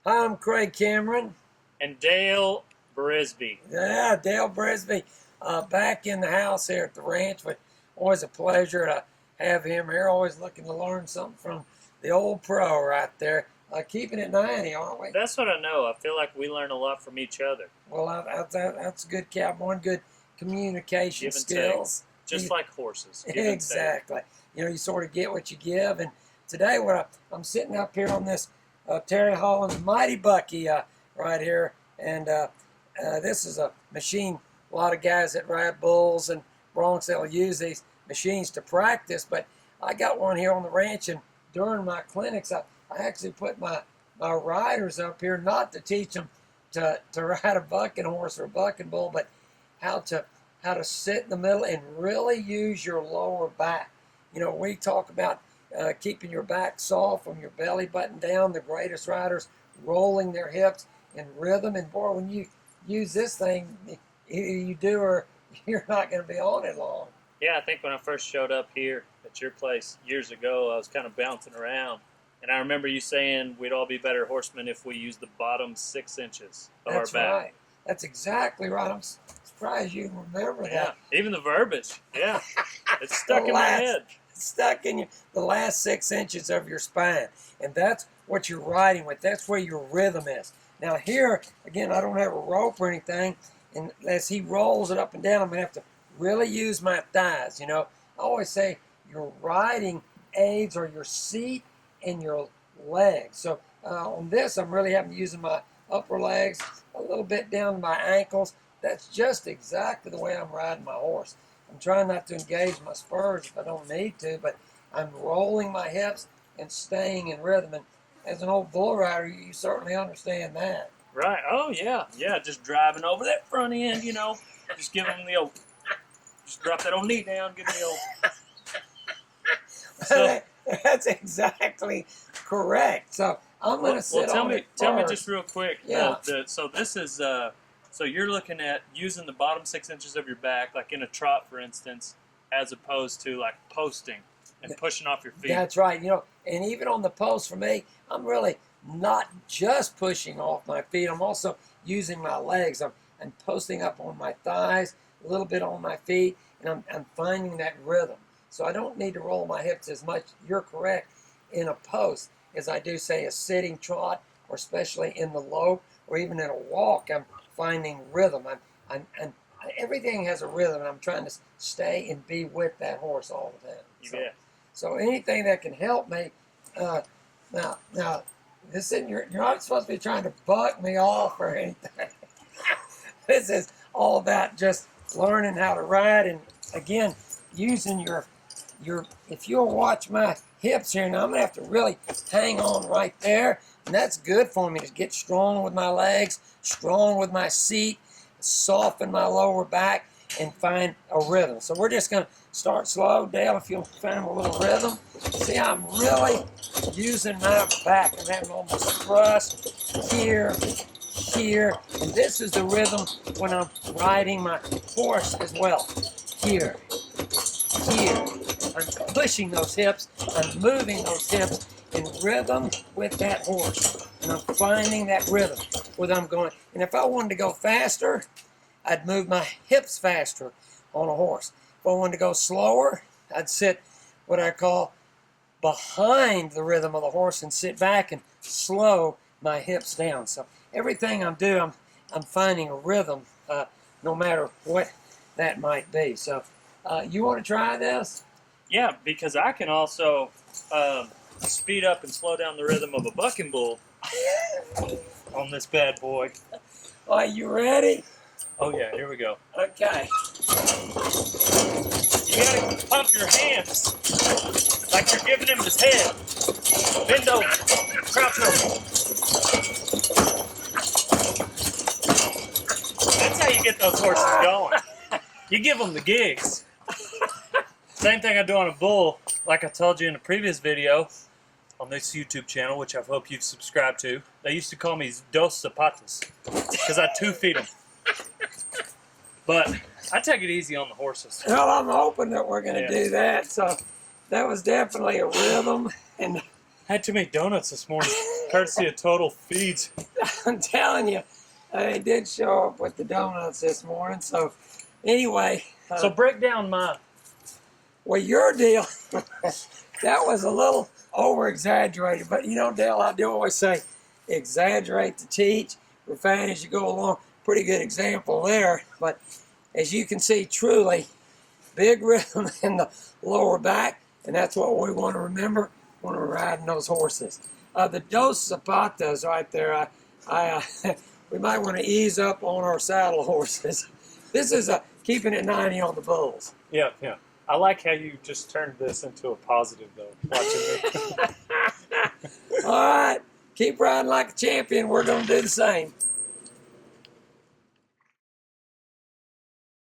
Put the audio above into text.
Hi, I'm Craig Cameron. And Dale Brisby. Yeah, Dale Brisby, back in the house here at the ranch. But always a pleasure to have him here. Always looking to learn something from the old pro right there. Keeping it 90, aren't we? That's what I know. I feel like we learn a lot from each other. Well, that's good, cowboy. Good communication skills. Just like horses. Exactly. You know, you sort of get what you give. And today, I'm sitting up here on this Terry Holland's Mighty Bucky right here, and this is a machine. A lot of guys that ride bulls and broncs, they'll use these machines to practice. But I got one here on the ranch, and during my clinics, I actually put my riders up here not to teach them to ride a bucking horse or a bucking bull, but how to sit in the middle and really use your lower back. You know, we talk about keeping your back soft from your belly button down. The greatest riders rolling their hips in rhythm. And boy, when you use this thing, either you do or you're not going to be on it long. Yeah, I think when I first showed up here at your place years ago, I was kind of bouncing around. And I remember you saying we'd all be better horsemen if we used the bottom 6 inches of our back. That's right. That's exactly right. I'm surprised you remember that. Yeah, even the verbiage. Yeah, it's stuck in my head. Stuck in the last 6 inches of your spine. And that's what you're riding with. That's where your rhythm is. Now here, again, I don't have a rope or anything. And as he rolls it up and down, I'm going to have to really use my thighs. You know, I always say your riding aids are your seat and your legs. So on this, I'm really having to use my upper legs, a little bit down to my ankles. That's just exactly the way I'm riding my horse. I'm trying not to engage my spurs if I don't need to, but I'm rolling my hips and staying in rhythm. And as an old bull rider, you certainly understand that. Right. Oh, yeah. Yeah, just driving over that front end, you know. Just give them the old, just drop that old knee down, give them the old. So, that's exactly correct. So I'm going to sit on it Tell me just real quick. Yeah. So this is... So you're looking at using the bottom 6 inches of your back, like in a trot, for instance, as opposed to like posting and pushing off your feet. That's right. You know, and even on the post for me, I'm really not just pushing off my feet. I'm also using my legs. I'm posting up on my thighs, a little bit on my feet, and I'm finding that rhythm. So I don't need to roll my hips as much, you're correct, in a post as I do, say, a sitting trot, or especially in the lope, or even in a walk. I'm finding rhythm. I'm everything has a rhythm, and I'm trying to stay and be with that horse all the time. So anything that can help me. Now, this isn't, you're not supposed to be trying to buck me off or anything. This is all about just learning how to ride, and again, using your. If you'll watch my hips here, now I'm gonna have to really hang on right there. And that's good for me to get strong with my legs, strong with my seat, soften my lower back, and find a rhythm. So we're just going to start slow. Dale, if you'll find a little rhythm. See, I'm really using my back. I'm having almost thrust here, and this is the rhythm when I'm riding my horse as well. Here. I'm pushing those hips. I'm moving those hips in rhythm with that horse, and I'm finding that rhythm where I'm going. And if I wanted to go faster, I'd move my hips faster on a horse. If I wanted to go slower, I'd sit what I call behind the rhythm of the horse and sit back and slow my hips down. So everything I'm doing, I'm finding a rhythm, no matter what that might be. So you want to try this? Yeah, because I can also speed up and slow down the rhythm of a bucking bull on this bad boy. Are you ready? Oh yeah, here we go. Okay. You gotta pump your hands like you're giving him his head. Bend over, crouch over. That's how you get those horses going. You give them the gigs. Same thing I do on a bull, like I told you in a previous video on this YouTube channel, which I hope you've subscribed to. They used to call me Dos Zapatos because I 2-feet them. But I take it easy on the horses. Well, I'm hoping that we're going to do that. So that was definitely a rhythm. And I had too many donuts this morning. Courtesy of Total Feeds. I'm telling you, they did show up with the donuts this morning. So anyway. So break down mine. Well, your deal, that was a little over-exaggerated. But, you know, Dale, I do always say, exaggerate to teach, refine as you go along. Pretty good example there. But as you can see, truly, big rhythm in the lower back. And that's what we want to remember when we're riding those horses. The dos zapatos right there, we might want to ease up on our saddle horses. This is keeping it 90 on the bulls. Yeah, yeah. I like how you just turned this into a positive, though, watching me. All right. Keep riding like a champion. We're going to do the same.